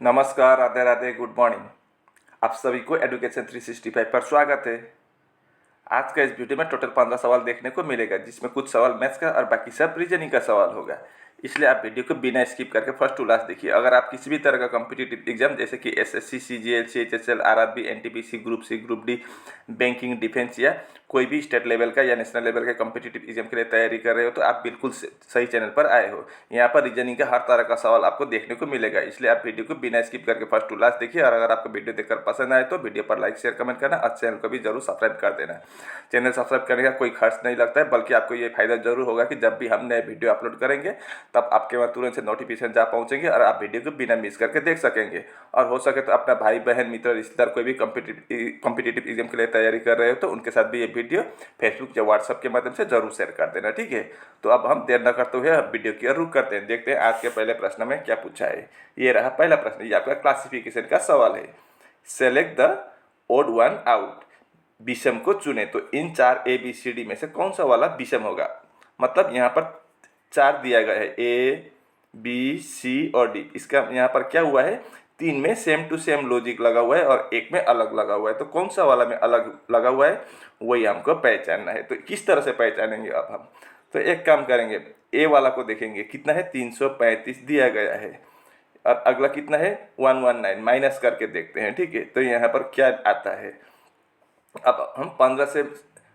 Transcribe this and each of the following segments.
नमस्कार, Radhe Radhe, good morning. आप सभी को एडुकेशन 365 पर स्वागत है। आज का इस वीडियो में टोटल 15 सवाल देखने को मिलेगा, जिसमें कुछ सवाल मैथ्स का और बाकी सब रीजनिंग का सवाल होगा। इसलिए आप वीडियो को बिना स्किप करके फर्स्ट टू लास्ट देखिए। अगर आप किसी भी तरह का कॉम्पिटिटिव एग्जाम जैसे कि SSC, CGL, CHSL, RRB, NTPC, group C, group D, banking, defence या कोई भी स्टेट लेवल का या नेशनल लेवल का कॉम्पिटिटिव एग्जाम के लिए तैयारी कर रहे हो, तो आप बिल्कुल सही चैनल पर आए हो। यहाँ पर रीजनिंग का हर तरह का सवाल आपको देखने को मिलेगा, इसलिए आप वीडियो को बिना स्किप करके फर्स्ट टू लास्ट देखिए। और अगर आपको वीडियो देखकर पसंद आए तो वीडियो पर लाइक, शेयर, कमेंट करना और चैनल को भी जरूर सब्सक्राइब कर देना। चैनल सब्सक्राइब करने का कोई खर्च नहीं लगता है, बल्कि आपको ये फायदा जरूर होगा कि जब भी हम नए वीडियो अपलोड करेंगे तब आपके वहाँ तुरंत से नोटिफिकेशन जा पहुँचेंगे और आप वीडियो को बिना मिस करके देख सकेंगे। और हो सके तो अपना भाई बहन, मित्र, रिश्तेदार कोई भी कॉम्पिटिटिव एग्जाम के लिए तैयारी कर रहे हो तो उनके साथ भी ये वीडियो फेसबुक या व्हाट्सअप के माध्यम से जरूर शेयर कर देना, ठीक है। तो अब हम देर न करते हुए वीडियो की ओर रुख करते हैं। देखते हैं आज के पहले प्रश्न में क्या पूछा है। ये रहा पहला प्रश्न, ये आपका क्लासिफिकेशन का सवाल है। Select the odd one out, विषम को चुने। तो इन 4 ABCD में से कौन सा वाला विषम होगा। मतलब यहाँ पर 4 दिया गया है, A, B, C और D। इसका यहाँ पर क्या हुआ है, 3 में सेम टू सेम लॉजिक लगा हुआ है और 1 में अलग लगा हुआ है। तो कौन सा वाला में अलग लगा हुआ है वही हमको पहचानना है। तो किस तरह से पहचानेंगे अब हम, तो एक काम करेंगे, ए वाला को देखेंगे, कितना है 335 दिया गया है और अगला कितना है 119, माइनस करके देखते हैं, ठीक है। तो यहाँ पर क्या आता है, अब हम 15 से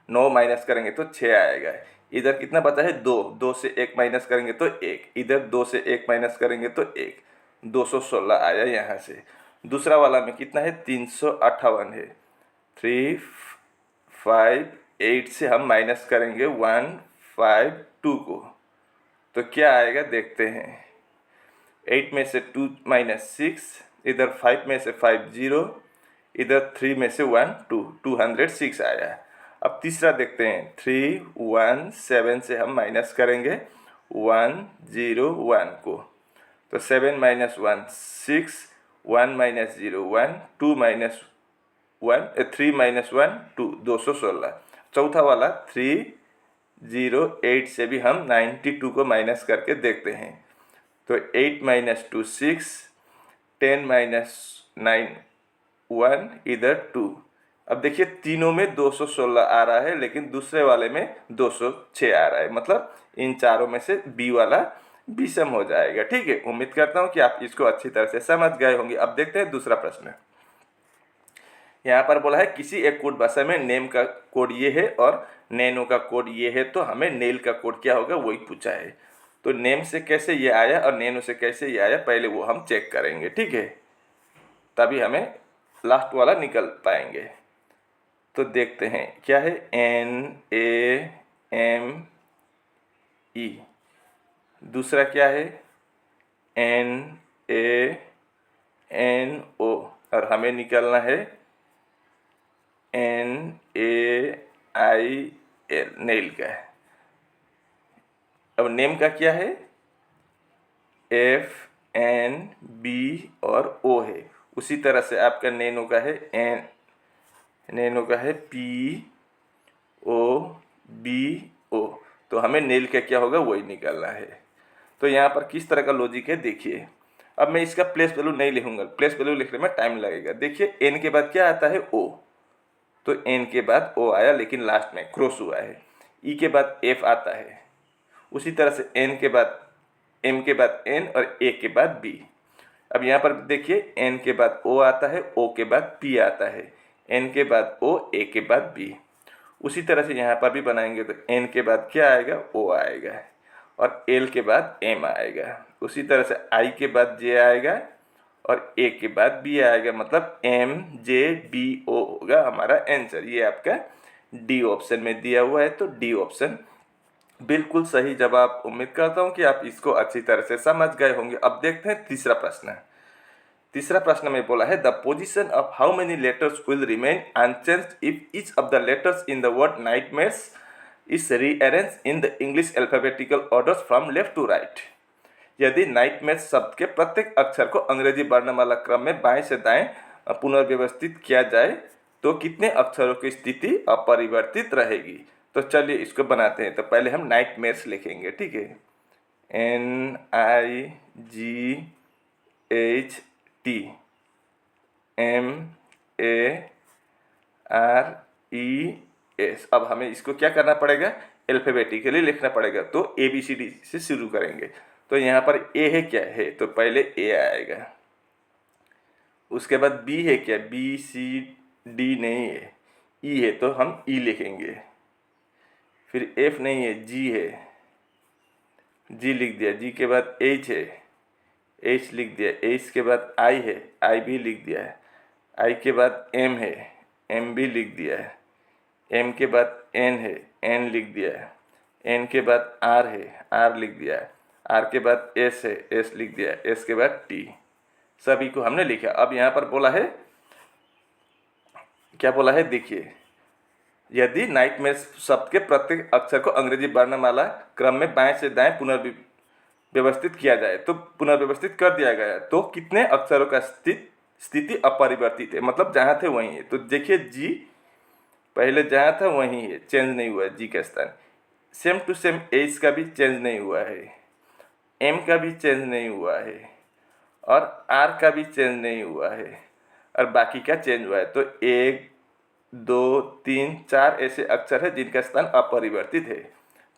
9 माइनस करेंगे तो 6 आएगा। इधर कितना बचा है 2, 2 से 1 माइनस करेंगे तो 1, इधर 2 से 1 माइनस करेंगे तो 1, 216 आया यहाँ से। दूसरा वाला में कितना है 358 है, 3, 5, 8 से हम माइनस करेंगे 152 को, तो क्या आएगा देखते हैं। 8 में से 2 माइनस 6, इधर 5 में से 5 0, इधर 3 में से 1 2, 206 आया। अब तीसरा देखते हैं, 3, 1, 7 से हम माइनस करेंगे 1 0 1 को, तो 7 माइनस 1 6, 1 माइनस 0 1, 2 माइनस 1 3 माइनस 1 2, 216। चौथा वाला 308 से भी हम 92 को माइनस करके देखते हैं। तो 8 माइनस 2 6, 10 माइनस 9 1, इधर 2। अब देखिए तीनों में 216 आ रहा है, लेकिन दूसरे वाले में 206 आ रहा है। मतलब इन चारों में से बी वाला विषम हो जाएगा, ठीक है। उम्मीद करता हूँ कि आप इसको अच्छी तरह से समझ गए होंगे। अब देखते हैं दूसरा प्रश्न। यहाँ पर बोला है किसी एक कोड भाषा में नेम का कोड ये है और नैनो का कोड ये है, तो हमें नेल का कोड क्या होगा वही पूछा है। तो नेम से कैसे ये आया और नैनो से कैसे ये आया, पहले वो हम चेक करेंगे, ठीक है, तभी हमें लास्ट वाला निकल पाएंगे। तो देखते हैं क्या है, NAME, दूसरा क्या है NANO, और हमें निकलना है NAIL, नेल का है। अब नेम का क्या है, FNB और O है। उसी तरह से आपका नैनो का है POBO, तो हमें नेल का क्या होगा वही निकालना है। तो यहाँ पर किस तरह का लॉजिक है देखिए। अब मैं इसका प्लेस वैल्यू नहीं लिखूंगा, प्लेस वैल्यू लिखने में टाइम लगेगा। देखिए N के बाद क्या आता है O, तो N के बाद O आया, लेकिन लास्ट में क्रॉस हुआ है। E के बाद F आता है, उसी तरह से N के बाद M के बाद N और A के बाद B। अब यहाँ पर देखिए N के बाद O आता है, O के बाद P आता है, N के बाद O, A के बाद B। उसी तरह से यहाँ पर भी बनाएंगे तो N के बाद क्या आएगा O आएगा और L के बाद M आएगा। उसी तरह से I के बाद J आएगा और A के बाद B आएगा। मतलब MJBO होगा हमारा आंसर। ये आपका D ऑप्शन में दिया हुआ है, तो D ऑप्शन बिल्कुल सही जवाब। उम्मीद करता हूँ कि आप इसको अच्छी तरह से समझ गए होंगे। अब देखते हैं तीसरा प्रश्न। तीसरा प्रश्न में बोला है the position of how many letters will remain unchanged if each of the letters in the word nightmares is rearrange in the English alphabetical orders from left to right. यदि नाइटमेयर्स शब्द के प्रत्येक अक्षर को अंग्रेजी वर्णमाला क्रम में बाएं से दाएं पुनर्व्यवस्थित किया जाए तो कितने अक्षरों की स्थिति अपरिवर्तित रहेगी। तो चलिए इसको बनाते हैं। तो पहले हम नाइटमेयर्स लिखेंगे, ठीक है, NIGHTMARES। T, MARES। अब हमें इसको क्या करना पड़ेगा, एल्फाबेटिकली लिखना पड़ेगा। तो ABCD से शुरू करेंगे। तो यहाँ पर ए है क्या है, तो पहले ए आएगा। उसके बाद बी है क्या, BCD नहीं है, ई है तो हम ई लिखेंगे। फिर एफ नहीं है, जी है, जी लिख दिया। जी के बाद एच है, एच लिख दिया। एच के बाद आई है, आई भी लिख दिया है। आई के बाद एम है, एम भी लिख दिया है। एम के बाद एन है, एन लिख दिया है। एन के बाद आर है, आर लिख दिया है। आर के बाद एस है, एस लिख दिया है। एस के बाद टी, सभी को हमने लिखा। अब यहाँ पर बोला है, क्या बोला है देखिए, यदि नाइटमेयर शब्द के प्रत्येक अक्षर को अंग्रेजी वर्णमाला क्रम में बाएं से दाएं पुनर्व्यवस्थित किया जाए, तो पुनर्व्यवस्थित कर दिया गया तो कितने अक्षरों का स्थिति अपरिवर्तित है, मतलब जहाँ थे वहीं है। तो देखिए जी पहले जहाँ था वहीं है, चेंज नहीं हुआ है जी का स्थान। सेम टू सेम एच का भी चेंज नहीं हुआ है, एम का भी चेंज नहीं हुआ है, और आर का भी चेंज नहीं हुआ है, और बाकी का चेंज हुआ है। तो 1 2 3 4 ऐसे अक्षर है जिनका स्थान अपरिवर्तित है।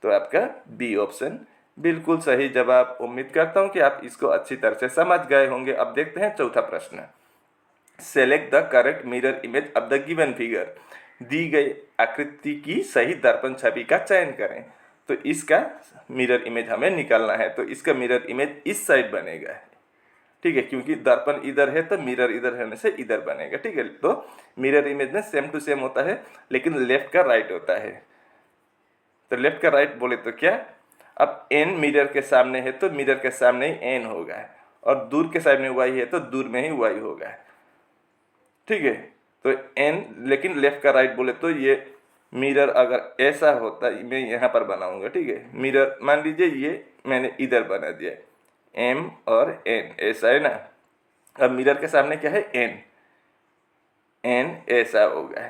तो आपका बी ऑप्शन बिल्कुल सही जवाब। उम्मीद करता हूँ कि आप इसको अच्छी तरह से समझ गए होंगे। अब देखते हैं चौथा प्रश्न। Select the correct mirror image of the given figure. दी गई आकृति की सही दर्पण छवि का चयन करें। तो इसका मिरर इमेज हमें निकालना है। तो इसका मिरर इमेज इस साइड बनेगा, ठीक है, क्योंकि दर्पण इधर है तो मिरर इधर होने से इधर बनेगा, ठीक है। तो मिरर इमेज में सेम टू सेम होता है, लेकिन लेफ्ट का राइट होता है। तो लेफ्ट का राइट बोले तो क्या, अब एन मिरर के सामने है तो मिरर के सामने ही एन होगा, और दूर के सामने वाई है तो दूर में ही वाई होगा, ठीक है। तो एन, लेकिन लेफ्ट का राइट बोले तो ये मिरर अगर ऐसा होता, मैं यहाँ पर बनाऊंगा, ठीक है। मिरर मान लीजिए ये मैंने इधर बना दिया, एम और एन ऐसा है ना। अब मिरर के सामने क्या है, एन, एन ऐसा होगा।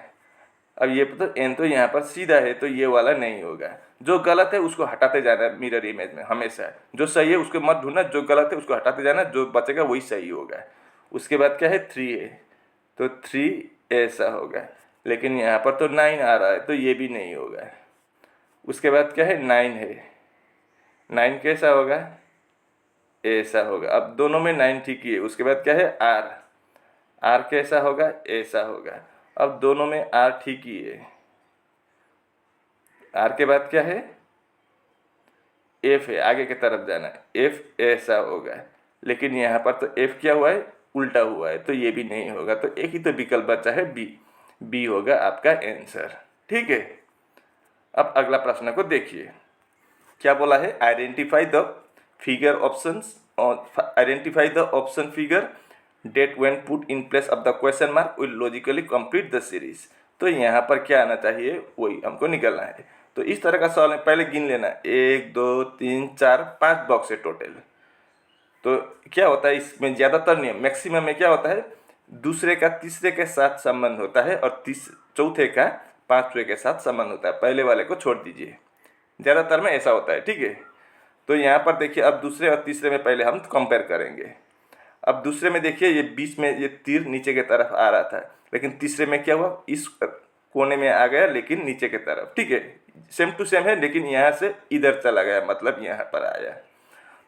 अब ये तो एन तो यहाँ पर सीधा है तो ये वाला नहीं होगा। जो गलत है उसको हटाते जाना है मिरर इमेज में हमेशा। जो सही है उसको मत ढूंढना, जो गलत है उसको हटाते जाना, जो बचेगा वही सही होगा। उसके बाद क्या है, 3 है तो 3 ऐसा होगा, लेकिन यहाँ पर तो 9 आ रहा है तो ये भी नहीं होगा। उसके बाद क्या है, 9 है, 9 कैसा होगा, ऐसा होगा। अब दोनों में 9 ठीक ही है। उसके बाद क्या है, आर, आर कैसा होगा, ऐसा होगा। अब दोनों में आर ठीक ही है। आर के बाद क्या है, एफ है, आगे की तरफ जाना है, एफ ऐसा होगा, लेकिन यहाँ पर तो एफ क्या हुआ है, उल्टा हुआ है, तो ये भी नहीं होगा। तो एक ही तो विकल्प बचा है, बी, बी होगा आपका आंसर, ठीक है। अब अगला प्रश्न को देखिए, क्या बोला है, identify the figure options, identify the option figure that when put in place of the question mark will logically complete the series. तो यहाँ पर क्या आना चाहिए, वही हमको निकलना है। तो इस तरह का सवाल पहले गिन लेना, 1 2 3 4 5 बॉक्स है टोटल। तो क्या होता है इसमें, ज़्यादातर नियम मैक्सिमम में क्या होता है, दूसरे का तीसरे के साथ संबंध होता है, और चौथे का पांचवे के साथ संबंध होता है। पहले वाले को छोड़ दीजिए, ज़्यादातर में ऐसा होता है, ठीक है। तो यहाँ पर देखिए, अब दूसरे और तीसरे में पहले हम कंपेयर करेंगे। अब दूसरे में देखिए, ये बीच में ये तीर नीचे की तरफ आ रहा था, लेकिन तीसरे में क्या हुआ, इस कोने में आ गया लेकिन नीचे की तरफ, ठीक है। सेम टू सेम है, लेकिन यहाँ से इधर चला गया, मतलब यहाँ पर आया।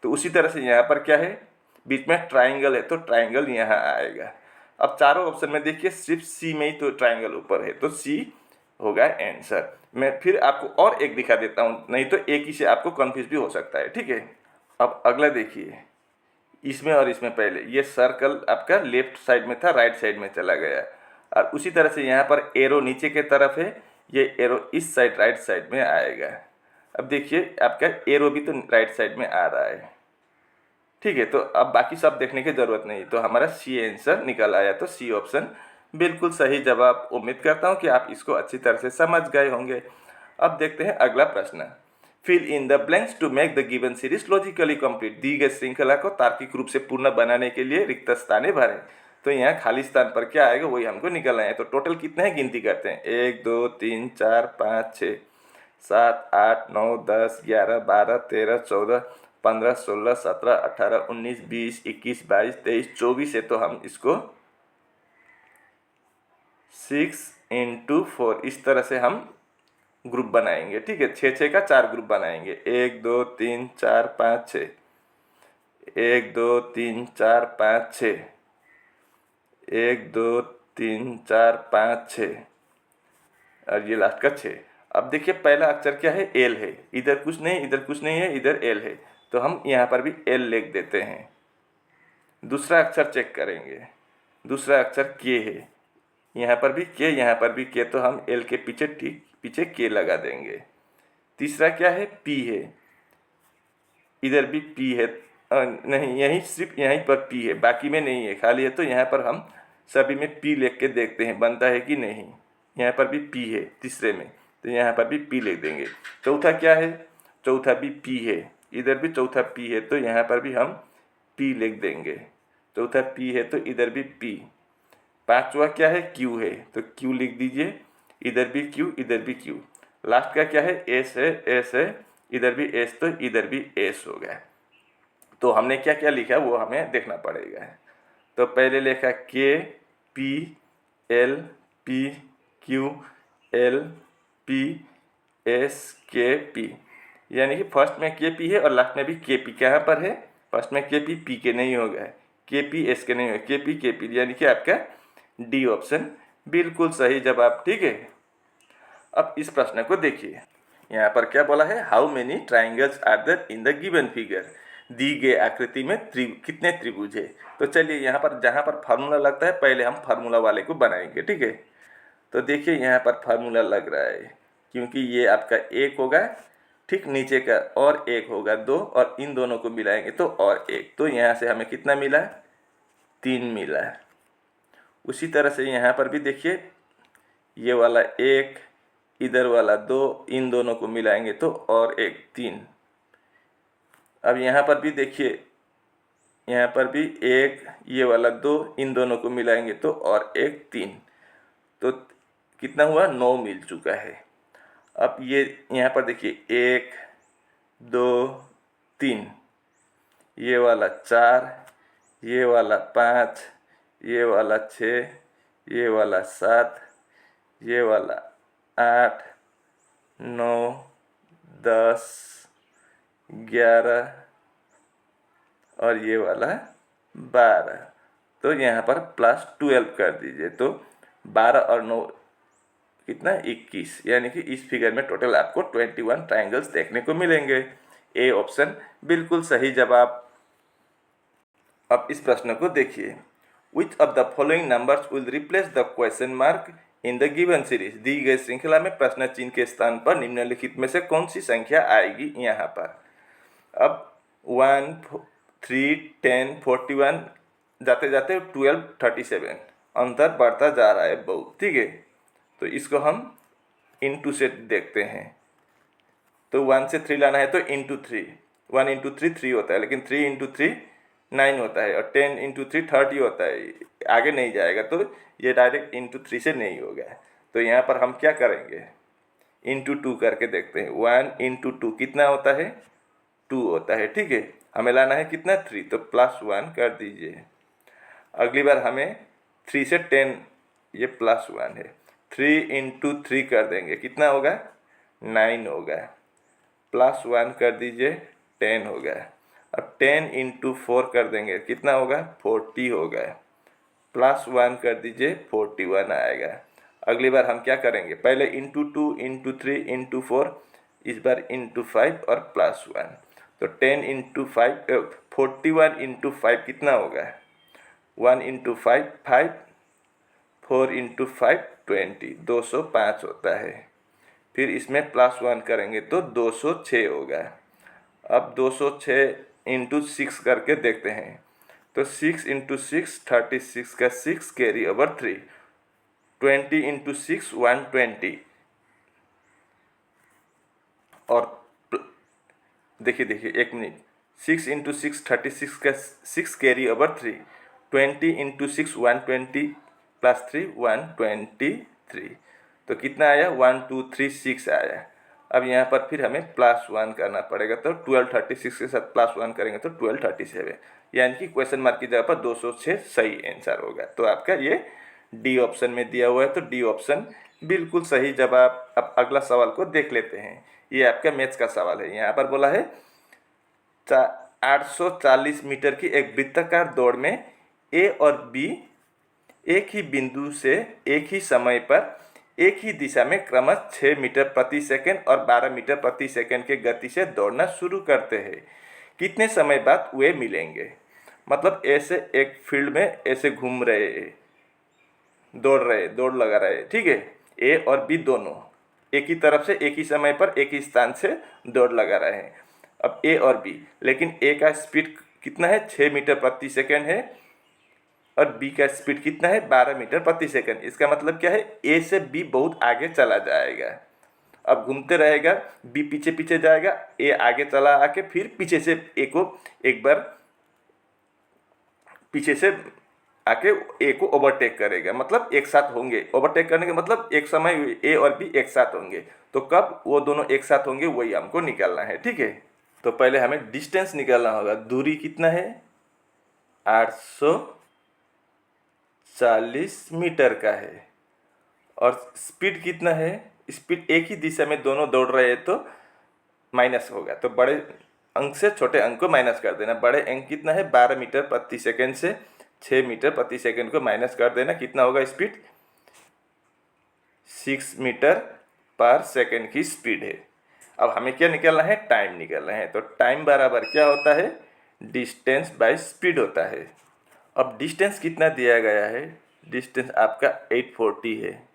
तो उसी तरह से यहाँ पर क्या है, बीच में ट्राइंगल है तो ट्राइंगल यहाँ आएगा। अब चारों ऑप्शन में देखिए, सिर्फ सी में ही तो ट्राइंगल ऊपर है, तो सी होगा आंसर। मैं फिर आपको और एक दिखा देता हूँ, नहीं तो एक ही से आपको कन्फ्यूज भी हो सकता है, ठीक है। अब अगला देखिए, इसमें और इसमें पहले ये सर्कल आपका लेफ्ट साइड में था, राइट साइड में चला गया, और उसी तरह से यहाँ पर एरो नीचे के तरफ है, ये एरो इस साइड राइट साइड में आएगा। अब देखिए आपका एरो भी तो राइट साइड में आ रहा है, ठीक है। तो अब बाकी सब देखने की ज़रूरत नहीं, तो हमारा सी आंसर निकल आया। तो सी ऑप्शन बिल्कुल सही जवाब। उम्मीद करता हूँ कि आप इसको अच्छी तरह से समझ गए होंगे। अब देखते हैं अगला प्रश्न, fill in the blanks to make the given series logically complete. दी गई श्रृंखला को तार्किक रूप से पूर्ण बनाने के लिए रिक्त स्थानें भरें। तो यहाँ खाली स्थान पर क्या आएगा वही हमको निकलना है। तो टोटल कितने हैं गिनती करते हैं, 1 2 3 4 5 6 7 8 9 10 11 12 13 14 15, 16, 17, 18, 19, 20, 21, 22, 23, 24 है, तो हम इसको 6 × 4 इस तरह से हम ग्रुप बनाएंगे। ठीक है, 6 6 का 4 ग्रुप बनाएंगे। 1 2 3 4 5 6, 1 2 3 4 5 6, 1 2 3 4 5 6, और ये लास्ट का 6। अब देखिए पहला अक्षर क्या है, एल है, इधर कुछ नहीं, इधर कुछ नहीं है, इधर एल है, तो हम यहाँ पर भी एल लिख देते हैं। दूसरा अक्षर चेक करेंगे, दूसरा अक्षर के है, यहाँ पर भी के, यहाँ पर भी के, तो हम एल के पीछे ठीक पीछे के लगा देंगे। तीसरा क्या है, पी है, इधर भी पी है, नहीं यहीं सिर्फ यहीं पर पी है, बाकी में नहीं है, खाली है, तो यहाँ पर हम सभी में पी लिख के देखते हैं बनता है कि नहीं। यहाँ पर भी पी है तीसरे में, तो यहाँ पर भी पी लिख देंगे। चौथा क्या है, चौथा भी पी है, इधर भी चौथा पी है, तो यहाँ पर भी हम पी लिख देंगे। चौथा पी है तो इधर भी पी। पांचवा क्या है, क्यू है, तो क्यू लिख दीजिए, इधर भी क्यू, इधर भी क्यू। लास्ट का क्या है, एस है, एस है, इधर भी एस, तो इधर भी एस हो गया। तो हमने क्या क्या लिखा वो हमें देखना पड़ेगा। तो पहले लिखा के P L P Q L P S के पी, यानी कि फर्स्ट में के पी है और लास्ट में भी के पी। कहाँ पर है, फर्स्ट में के पी के नहीं होगा, के पी एस के नहीं होगा, के पी, यानी कि आपका डी ऑप्शन बिल्कुल सही जवाब। ठीक है, अब इस प्रश्न को देखिए, यहाँ पर क्या बोला है, how many triangles are there in the given figure. दी गई आकृति में कितने त्रिभुज है। तो चलिए यहाँ पर जहाँ पर फार्मूला लगता है पहले हम फार्मूला वाले को बनाएंगे। ठीक है, तो देखिए यहाँ पर फार्मूला लग रहा है, क्योंकि ये आपका 1 होगा, ठीक नीचे का और 1 होगा 2, और इन दोनों को मिलाएंगे तो और 1, तो यहाँ से हमें कितना मिला, 3 मिला। उसी तरह से यहाँ पर भी देखिए, ये वाला 1, इधर वाला 2, इन दोनों को मिलाएंगे तो और 1 3। अब यहाँ पर भी देखिए, यहाँ पर भी 1, ये वाला 2, इन दोनों को मिलाएंगे तो और 1 3, तो कितना हुआ, 9 मिल चुका है। अब ये यहाँ पर देखिए 1 2 3, ये वाला 4, ये वाला 5, ये वाला 6, ये वाला 7, ये वाला 8 9 10 11, और ये वाला 12, तो यहाँ पर +12 कर दीजिए, तो 12 और 9 कितना, 21, यानी कि इस फिगर में टोटल आपको 21 ट्राइंगल्स देखने को मिलेंगे। ए ऑप्शन बिल्कुल सही जवाब। अब इस प्रश्न को देखिए, which of the following numbers will replace the question mark in the given series. दी गई श्रृंखला में प्रश्न चिन्ह के स्थान पर निम्नलिखित में से कौन सी संख्या आएगी यहाँ पर। अब 1 3 10 41 जाते जाते 12 37, अंतर बढ़ता जा रहा है बहुत। ठीक है, तो इसको हम इंटू से देखते हैं, तो 1 से 3 लाना है तो इंटू 3, 1 × 3 3 होता है, लेकिन 3 × 3 9 होता है, और 10 × 3 30 होता है, आगे नहीं जाएगा, तो ये डायरेक्ट इंटू 3 से नहीं होगा। तो यहाँ पर हम क्या करेंगे, इंटू 2 करके देखते हैं। 1 × 2 कितना होता है, 2 होता है। ठीक है, हमें लाना है कितना, 3, तो +1 कर दीजिए। अगली बार हमें 3 से 10, ये +1 है, 3 × 3 कर देंगे, कितना होगा, 9 होगा, +1 कर दीजिए, 10 होगा। अब 10 × 4 कर देंगे, कितना होगा, 40 होगा, +1 कर दीजिए, 41 आएगा। अगली बार हम क्या करेंगे, पहले इंटू 2 × 3 × 4, इस बार इंटू 5 और +1, तो 10 × 5 41 × 5 कितना होगा, 1 × 5 5, 4 × 5 20, 205 होता है। फिर इसमें +1 करेंगे तो 206 होगा। अब 206 × 6 करके देखते हैं, तो 6 × 6 36 का 6 कैरी ओवर 3, 20 × 6 120, और देखिए 1 मिनट, 6 × 6 36 का 6 कैरी ओवर 3, 20 × 6 120 +3 123, तो कितना आया, 1 2 3 6 आया। अब यहाँ पर फिर हमें +1 करना पड़ेगा, तो 1236 के साथ +1 करेंगे तो 1237, यानी कि क्वेश्चन मार्क की जगह पर 206 सही आंसर होगा। तो आपका ये डी ऑप्शन में दिया हुआ है, तो डी ऑप्शन बिल्कुल सही जवाब। अब अगला सवाल को देख लेते हैं। ये आपका मैथ्स का सवाल है। यहाँ पर बोला है 840 मीटर की एक वृत्ताकार दौड़ में ए और बी एक ही बिंदु से एक ही समय पर एक ही दिशा में क्रमशः 6 मीटर प्रति सेकंड और 12 मीटर प्रति सेकंड के गति से दौड़ना शुरू करते हैं। कितने समय बाद वे मिलेंगे? मतलब ऐसे एक फील्ड में ऐसे घूम रहे, दौड़ लगा रहे, ठीक है। ए और बी दोनों एक ही तरफ से एक ही समय पर एक ही स्थान से दौड़ लगा रहे हैं। अब ए और बी, लेकिन ए का स्पीड कितना है? 6 मीटर प्रति सेकंड है और बी का स्पीड कितना है? 12 मीटर प्रति सेकंड। इसका मतलब क्या है? ए से बी बहुत आगे चला जाएगा। अब घूमते रहेगा, बी पीछे पीछे जाएगा, ए आगे चला आके फिर पीछे से ए को एक बार पीछे से आके ए को ओवरटेक करेगा, मतलब एक साथ होंगे। ओवरटेक करने का मतलब एक समय ए और बी एक साथ होंगे। तो कब वो दोनों एक साथ होंगे वही हमको निकालना है, ठीक है। तो पहले हमें डिस्टेंस निकालना होगा। दूरी कितना है? 840 मीटर का है। और स्पीड कितना है? स्पीड एक ही दिशा में दोनों दौड़ रहे हैं तो माइनस होगा, तो बड़े अंक से छोटे अंक को माइनस कर देना। बड़े अंक कितना है? 12 मीटर प्रति सेकंड से 6 मीटर प्रति सेकंड को माइनस कर देना। कितना होगा स्पीड? 6 मीटर पर सेकंड की स्पीड है। अब हमें क्या निकालना है? टाइम निकालना है। तो टाइम बराबर क्या होता है? डिस्टेंस बाय स्पीड होता है। अब डिस्टेंस कितना दिया गया है? डिस्टेंस आपका 840 है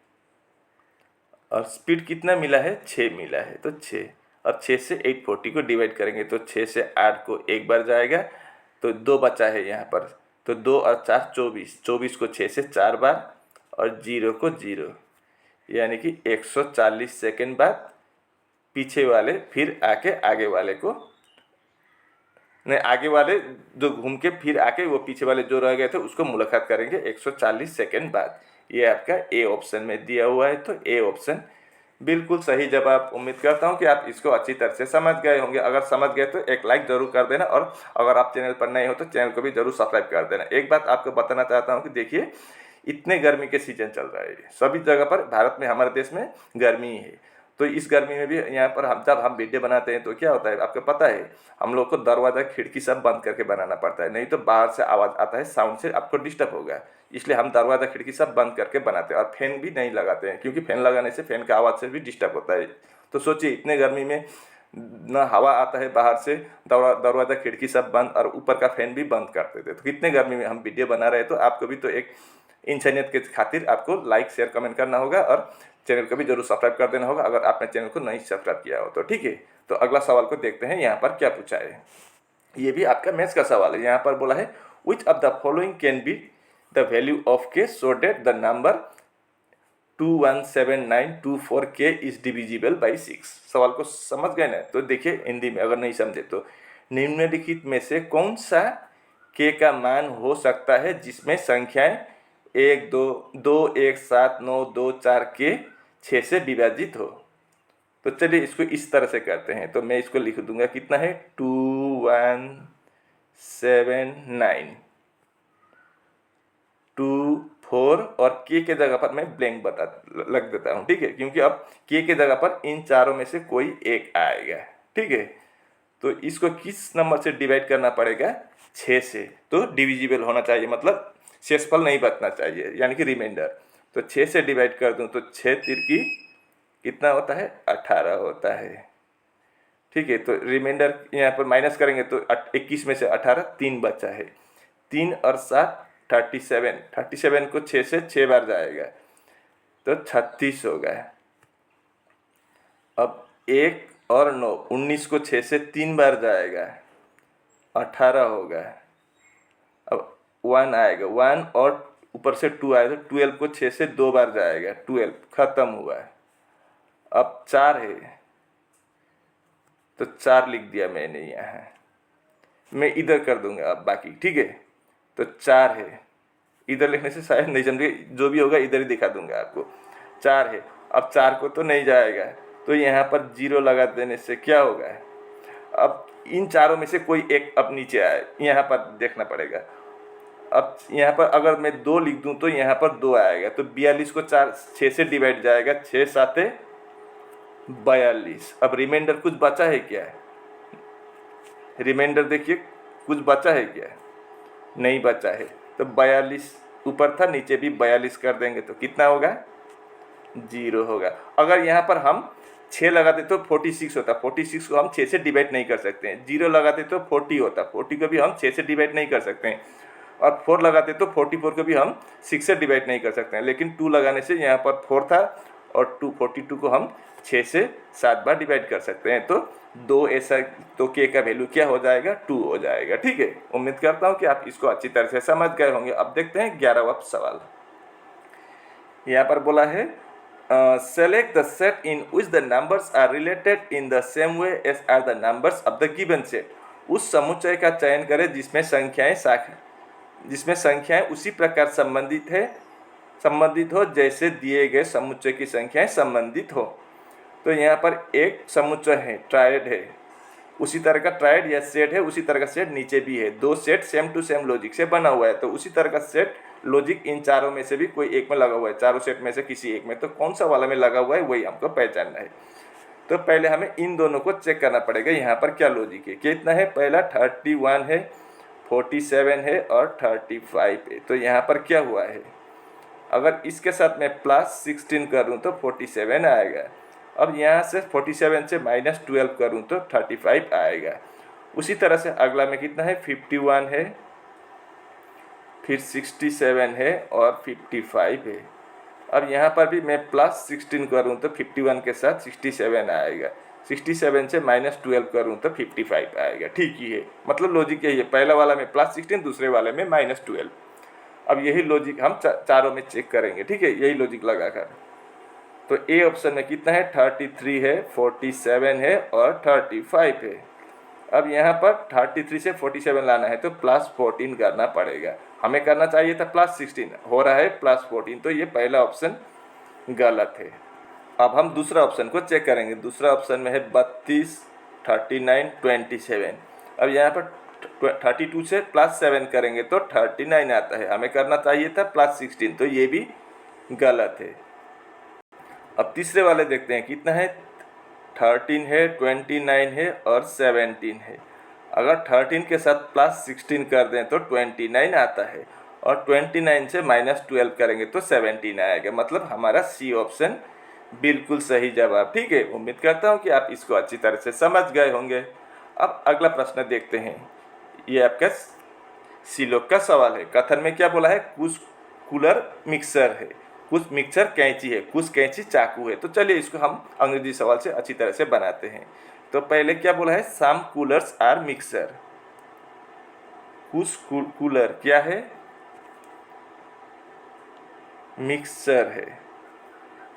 और स्पीड कितना मिला है? 6 मिला है, तो 6। अब 6 से 840 को डिवाइड करेंगे तो 6 से 8 को एक बार जाएगा, तो 2 बचा है यहाँ पर। तो 2 और 4 24, 24 को 6 से 4 बार और 0 को 0, यानी कि 140 सेकेंड बाद पीछे वाले फिर आके आगे वाले को, नहीं, आगे वाले जो घूम के फिर आके वो पीछे वाले जो रह गए थे उसको मुलाकात करेंगे 140 सेकेंड बाद। ये आपका ए ऑप्शन में दिया हुआ है, तो ए ऑप्शन बिल्कुल सही जवाब। उम्मीद करता हूँ कि आप इसको अच्छी तरह से समझ गए होंगे। अगर समझ गए तो एक लाइक ज़रूर कर देना, और अगर आप चैनल पर नए हो तो चैनल को भी ज़रूर सब्सक्राइब कर देना। एक बात आपको बताना चाहता हूँ कि देखिए, इतने गर्मी के सीजन चल रहा है सभी जगह पर, भारत में, हमारे देश में गर्मी ही है। तो इस गर्मी में भी यहाँ पर जब हम वीडियो बनाते हैं तो क्या होता है आपको पता है? हम लोग को दरवाज़ा खिड़की सब बंद करके बनाना पड़ता है, नहीं तो बाहर से आवाज़ आता है, साउंड से आपको डिस्टर्ब होगा। इसलिए हम दरवाज़ा खिड़की सब बंद करके बनाते हैं और फैन भी नहीं लगाते हैं, क्योंकि फैन लगाने से फैन का आवाज़ से भी डिस्टर्ब होता है। तो सोचिए, इतने गर्मी में ना हवा आता है बाहर से, दरवाज़ा खिड़की सब बंद और ऊपर का फैन भी बंद कर देते। तो कितने गर्मी में हम वीडियो बना रहे हैं। तो आपको भी तो एक इंसानियत के खातिर आपको लाइक शेयर कमेंट करना होगा और चैनल को भी जरूर सब्सक्राइब कर देना होगा अगर आपने चैनल को नहीं सब्सक्राइब किया हो तो, ठीक है। तो अगला सवाल को देखते हैं, यहाँ पर क्या पूछा है। ये भी आपका मैथ्स का सवाल है। यहाँ पर बोला है विच of the following can be the value of के सो डेट द नंबर 217924 के इज डिविजिबल बाई 6। सवाल को समझ गए ना? तो देखिए हिंदी में, अगर नहीं समझे तो, निम्नलिखित में से कौन सा के का मान हो सकता है जिसमें संख्याएं 1 2 2 1 7 9 2 4 के 6 से विभाजित हो। तो चलिए इसको इस तरह से करते हैं। तो मैं इसको लिख दूंगा, कितना है? 2179 2 4 और के जगह पर मैं ब्लैंक लग देता हूँ, ठीक है, क्योंकि अब के जगह पर इन चारों में से कोई एक आएगा, ठीक है। तो इसको किस नंबर से डिवाइड करना पड़ेगा? 6 से। तो डिविजिबल होना चाहिए, मतलब शेषफल नहीं बचना चाहिए, यानी कि रिमाइंडर। तो 6 से डिवाइड कर दूं तो 6 तिरकी कितना होता है? 18 होता है, ठीक है। तो रिमाइंडर यहाँ पर माइनस करेंगे तो 21 में से 18 3 बचा है। 3 और 7 37, 37 को 6 से 6 बार जाएगा तो 36 होगा। अब 1 और 9, 19 को 6 से 3 बार जाएगा, 18 होगा। अब 1 आएगा, 1 और ऊपर से 2 आएगा तो 12 को 6 से 2 बार जाएगा, 12 खत्म हुआ। अब 4 है तो 4 लिख दिया मैंने यहाँ, मैं इधर कर दूंगा अब बाकी, ठीक है। तो 4 है, इधर लिखने से शायद नहीं समझे, जो भी होगा इधर ही दिखा दूंगा आपको। 4 है, अब 4 को तो नहीं जाएगा तो यहाँ पर 0 लगा देने से क्या होगा। अब इन चारों में से कोई एक अब नीचे आए, यहाँ पर देखना पड़ेगा। अब यहाँ पर अगर मैं 2 लिख दूँ तो यहाँ पर 2 आएगा, तो 42 को 6 से डिवाइड जाएगा, 6 7 42। अब रिमाइंडर कुछ बचा है क्या? रिमाइंडर देखिए कुछ बचा है क्या? नहीं बचा है। तो 42 ऊपर था, नीचे भी 42 कर देंगे तो कितना होगा? 0 होगा। अगर यहाँ पर हम 6 लगाते तो 46 होता, 46 को हम 6 से डिवाइड नहीं कर सकते हैं। 0 लगाते तो 40 होता, 40 को भी हम 6 से डिवाइड नहीं कर सकते हैं। और 4 लगाते तो 44 को भी हम 6 से डिवाइड नहीं कर सकते हैं। लेकिन 2 लगाने से यहाँ पर 4 था और 242 को हम 6 से 7 बार डिवाइड कर सकते हैं। तो 2 ऐसा, तो k का वैल्यू क्या हो जाएगा? 2 हो जाएगा। ठीक है, उम्मीद करता हूँ कि आप इसको अच्छी तरह से समझ गए होंगे। अब देखते हैं 11वां सवाल। यहाँ पर बोला है select the set in which the numbers are related in the same way as are the numbers of the given set। उस समुच्चय का चयन करें जिसमें संख्याएं उसी प्रकार संबंधित हो जैसे दिए गए समुच्चय की संख्याएं संबंधित हो। तो यहाँ पर एक समुच्चय है, ट्रायड है, उसी तरह का ट्रायड या सेट है, उसी तरह का सेट नीचे भी है। 2 set same to same logic से बना हुआ है, तो उसी तरह का सेट लॉजिक इन चारों में से भी कोई एक में लगा हुआ है, चारों सेट में से किसी एक में, तो कौन सा वाला में लगा हुआ है वही हमको पहचानना है। तो पहले हमें इन दोनों को चेक करना पड़ेगा, यहाँ पर क्या लॉजिक है, कितना है। पहला 31 है, 47 है और 35 है। तो यहाँ पर क्या हुआ है, अगर इसके साथ मैं +16 करूँ तो 47 आएगा। अब यहाँ से 47 से -12 करूँ तो 35 आएगा। उसी तरह से अगला में कितना है, 51 है, फिर 67 है और 55 है। अब यहाँ पर भी मैं +16 करूँ तो 51 के साथ 67 आएगा, 67 से -12 करूँ तो 55 आएगा। ठीक ही है, मतलब लॉजिक यही है, पहला वाला में +16, दूसरे वाले में -12। अब यही लॉजिक हम चारों में चेक करेंगे। ठीक है, यही लॉजिक लगाकर। तो ए ऑप्शन में कितना है, 33 है, 47 है और 35 है। अब यहाँ पर 33 से 47 लाना है तो +14 करना पड़ेगा। हमें करना चाहिए था +16, हो रहा है +14, तो ये पहला ऑप्शन गलत है। अब हम दूसरा ऑप्शन को चेक करेंगे। दूसरा ऑप्शन में है 32, 39, 27। अब यहाँ पर 32 से +7 करेंगे तो 39 आता है, हमें करना चाहिए था +16, तो ये भी गलत है। अब तीसरे वाले देखते हैं, कितना है, 13 है, 29 है और 17 है। अगर 13 के साथ +16 कर दें तो 29 आता है और 29 से -12 करेंगे तो 17 आएगा, मतलब हमारा सी ऑप्शन बिल्कुल सही जवाब। ठीक है, उम्मीद करता हूँ कि आप इसको अच्छी तरह से समझ गए होंगे। अब अगला प्रश्न देखते हैं, ये आपका सीलोक का सवाल है। कथन में क्या बोला है, कुछ कूलर मिक्सर है, कुछ मिक्सर कैंची है, कुछ कैंची चाकू है। तो चलिए इसको हम अंग्रेजी सवाल से अच्छी तरह से बनाते हैं। तो पहले क्या बोला है, सम कूलर्स आर मिक्सर। कुछ कूलर क्या है, मिक्सर है।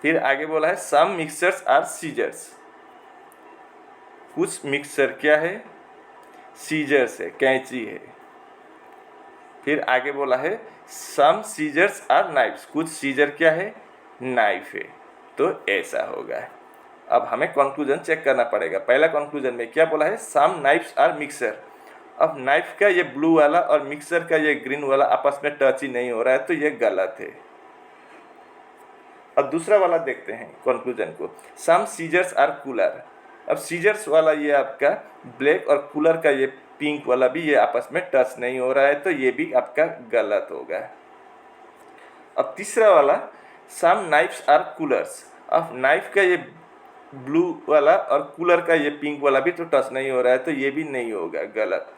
फिर आगे बोला है सम मिक्सर्स आर सीजर्स। कुछ मिक्सर क्या है, सीजर्स है, कैंची है। फिर आगे बोला है सम सीजर्स आर नाइफ्स। कुछ सीजर क्या है, नाइफ है। तो ऐसा होगा। अब हमें कंक्लूजन चेक करना पड़ेगा। पहला कंक्लूजन में क्या बोला है, सम नाइफ्स आर मिक्सर। अब नाइफ का ये ब्लू वाला और मिक्सर का ये ग्रीन वाला आपस में टच ही नहीं हो रहा है, तो ये गलत है। अब दूसरा वाला देखते हैं कंक्लूजन को, सम सीजर्स आर कूलर। अब सीजर्स वाला ये आपका ब्लैक और कूलर का ये पिंक वाला भी ये आपस में टच नहीं हो रहा है, तो ये भी आपका गलत होगा। अब तीसरा वाला सम नाइफ्स आर कूलर्स। अब नाइफ का ये ब्लू वाला और कूलर का ये पिंक वाला भी तो टच नहीं हो रहा है, तो ये भी नहीं होगा, गलत।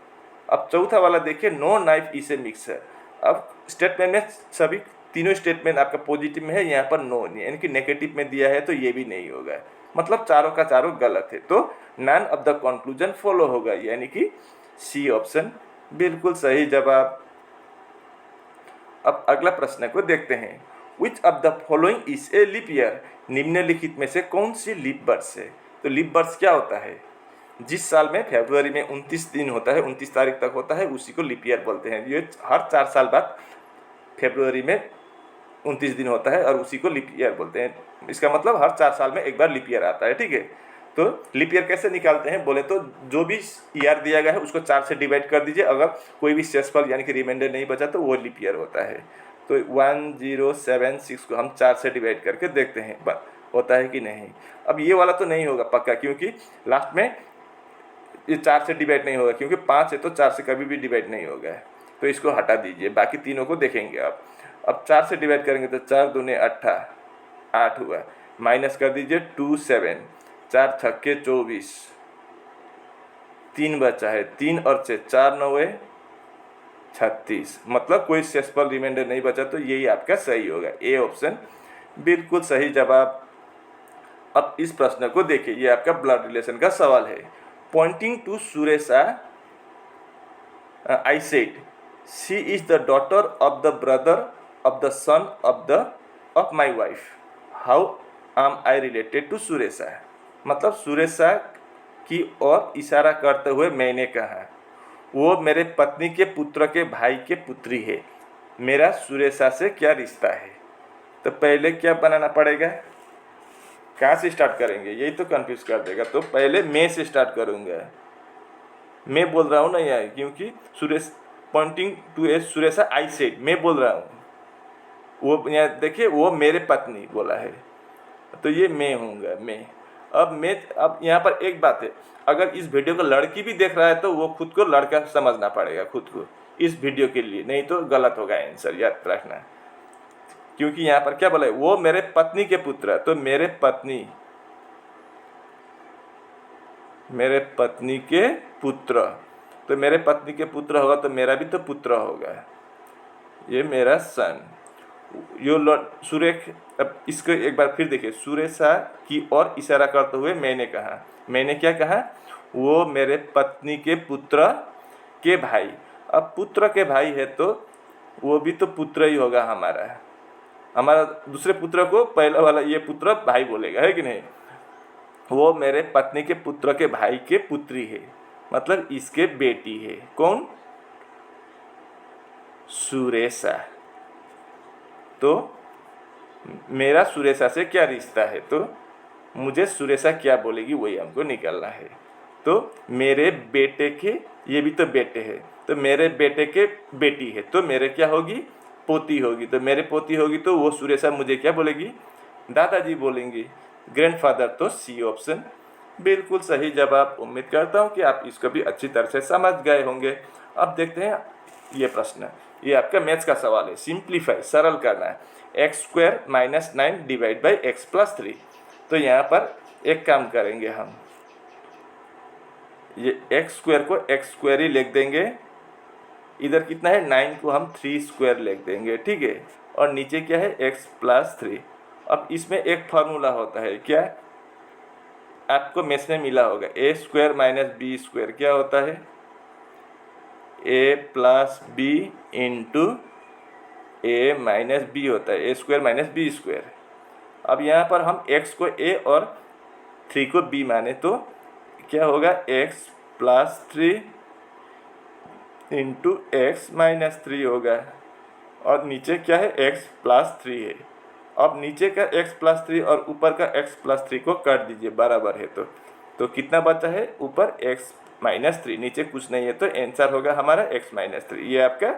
अब चौथा वाला देखिए, no knife is a mixer. अब स्टेटमेंट में सभी तीनों स्टेटमेंट आपका पॉजिटिव में है, यहाँ पर नो यानी कि नेगेटिव में दिया है, तो ये भी नहीं होगा, मतलब चारों का चारों गलत है। तो none of the conclusion follow होगा, यानी कि सी ऑप्शन बिल्कुल सही जवाब। अब अगला प्रश्न को देखते हैं, which of the following is a leap year. निम्नलिखित में से कौन सी लीप वर्ष है। तो लीप वर्ष क्या होता है, जिस साल में फरवरी में 29 दिन होता है, 29 तारीख तक होता है, उसी को लीप ईयर बोलते हैं। ये हर 4 साल बाद फरवरी में 29 दिन होता है और उसी को लीप ईयर बोलते हैं। इसका मतलब हर 4 साल में एक बार लीप ईयर आता है, ठीक है। तो लीप ईयर कैसे निकालते हैं बोले तो जो भी ईयर दिया गया है उसको 4 से डिवाइड कर दीजिए, अगर कोई भी शेषफल यानी कि रिमाइंडर नहीं बचा तो वो लीप ईयर होता है। तो 1076 को हम 4 से डिवाइड करके देखते हैं होता है कि नहीं। अब ये वाला तो नहीं होगा पक्का, क्योंकि लास्ट में ये 4 से डिवाइड नहीं होगा, क्योंकि 5 है तो 4 से कभी भी डिवाइड नहीं होगा। तो इसको हटा दीजिए, बाकी तीनों को देखेंगे आप। अब 4 से डिवाइड करेंगे तो 4 दूने 8 हुआ, माइनस कर दीजिए 2 7, 4 छक्के 24, 3 बचा है, 3 और 6 4 9 36, मतलब कोई शेषफल रिमाइंडर नहीं बचा, तो यही आपका सही होगा, ए ऑप्शन बिल्कुल सही जवाब। अब इस प्रश्न को देखिए, ये आपका ब्लड रिलेशन का सवाल है। Pointing to Suresha I said, she is the daughter of the brother of the son of my wife. How am I related to Suresha? मतलब सुरेशा की ओर इशारा करते हुए मैंने कहा, वो मेरे पत्नी के पुत्र के भाई के पुत्री है, मेरा सुरेशा से क्या रिश्ता है। तो पहले क्या बनाना पड़ेगा, कहाँ से स्टार्ट करेंगे, यही तो कंफ्यूज कर देगा। तो पहले मैं से स्टार्ट करूँगा, मैं बोल रहा हूँ ना यार, क्योंकि Suresh pointing to a Suresha I said, मैं बोल रहा हूँ, वो यहाँ देखिए वो मेरे पत्नी बोला है, तो ये मैं हूँगा मैं। अब यहाँ पर एक बात है, अगर इस वीडियो को लड़की भी देख रहा है तो वो खुद को लड़का समझना पड़ेगा खुद को इस वीडियो के लिए, नहीं तो गलत होगा आंसर, याद रखना। क्योंकि यहाँ पर क्या बोला है, वो मेरे पत्नी के पुत्र, तो मेरे पत्नी के पुत्र, तो मेरे पत्नी के पुत्र होगा तो मेरा भी तो पुत्र होगा, ये मेरा सन। सुरेख, अब इसको एक बार फिर देखिए, सुरेशा की ओर इशारा करते हुए मैंने कहा, मैंने क्या कहा, वो मेरे पत्नी के पुत्र के भाई। अब पुत्र के भाई है तो वो भी तो पुत्र ही होगा हमारा दूसरे पुत्र को पहला वाला ये पुत्र भाई बोलेगा, है कि नहीं। वो मेरे पत्नी के पुत्र के भाई के पुत्री है, मतलब इसके बेटी है। कौन, सुरेशा। तो मेरा सुरेशा से क्या रिश्ता है, तो मुझे सुरेशा क्या बोलेगी वही हमको निकालना है। तो मेरे बेटे के, ये भी तो बेटे है, तो मेरे बेटे के बेटी है, तो मेरे क्या होगी, पोती होगी। तो मेरे पोती होगी तो वो सुरेशा मुझे क्या बोलेगी, दादाजी बोलेंगी। ग्रैंडफादर, तो सी ऑप्शन बिल्कुल सही जवाब। उम्मीद करता हूँ कि आप इसको भी अच्छी तरह से समझ गए होंगे। अब देखते हैं ये प्रश्न, ये आपका मैथ्स का सवाल है। सिंप्लीफाई, सरल करना है, x² - 9 डिवाइड बाई x + 3। तो यहाँ पर एक काम करेंगे हम, ये x² को x² ही लिख देंगे, इधर कितना है 9 को हम 3² लिख देंगे, ठीक है। और नीचे क्या है, x + 3। अब इसमें एक फार्मूला होता है, क्या आपको मैथ्स में मिला होगा, a² - b² क्या होता है, a + b into a - b होता है, a² - b²। अब यहाँ पर हम x को a और 3 को b माने तो क्या होगा, x + 3 इंटू x - 3 होगा। और नीचे क्या है, x + 3 है। अब नीचे का x + 3 और ऊपर का x + 3 को काट दीजिए, बराबर है। तो कितना बचा है, ऊपर x - 3, नीचे कुछ नहीं है, तो आंसर होगा हमारा x - 3। ये आपका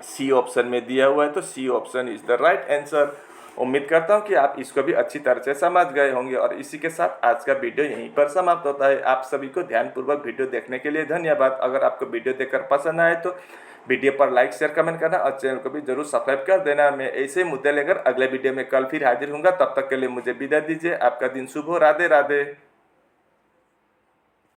सी ऑप्शन में दिया हुआ है, तो C option is the right answer. उम्मीद करता हूँ कि आप इसको भी अच्छी तरह से समझ गए होंगे। और इसी के साथ आज का वीडियो यहीं पर समाप्त होता है। आप सभी को ध्यानपूर्वक वीडियो देखने के लिए धन्यवाद। अगर आपको वीडियो देखकर पसंद आए तो वीडियो पर लाइक, शेयर, कमेंट करना और चैनल को भी जरूर सब्सक्राइब कर देना। मैं ऐसे मुद्दे लेकर अगले वीडियो में कल फिर हाजिर हूँगा। तब तक के लिए मुझे विदा दीजिए। आपका दिन शुभ हो। राधे राधे।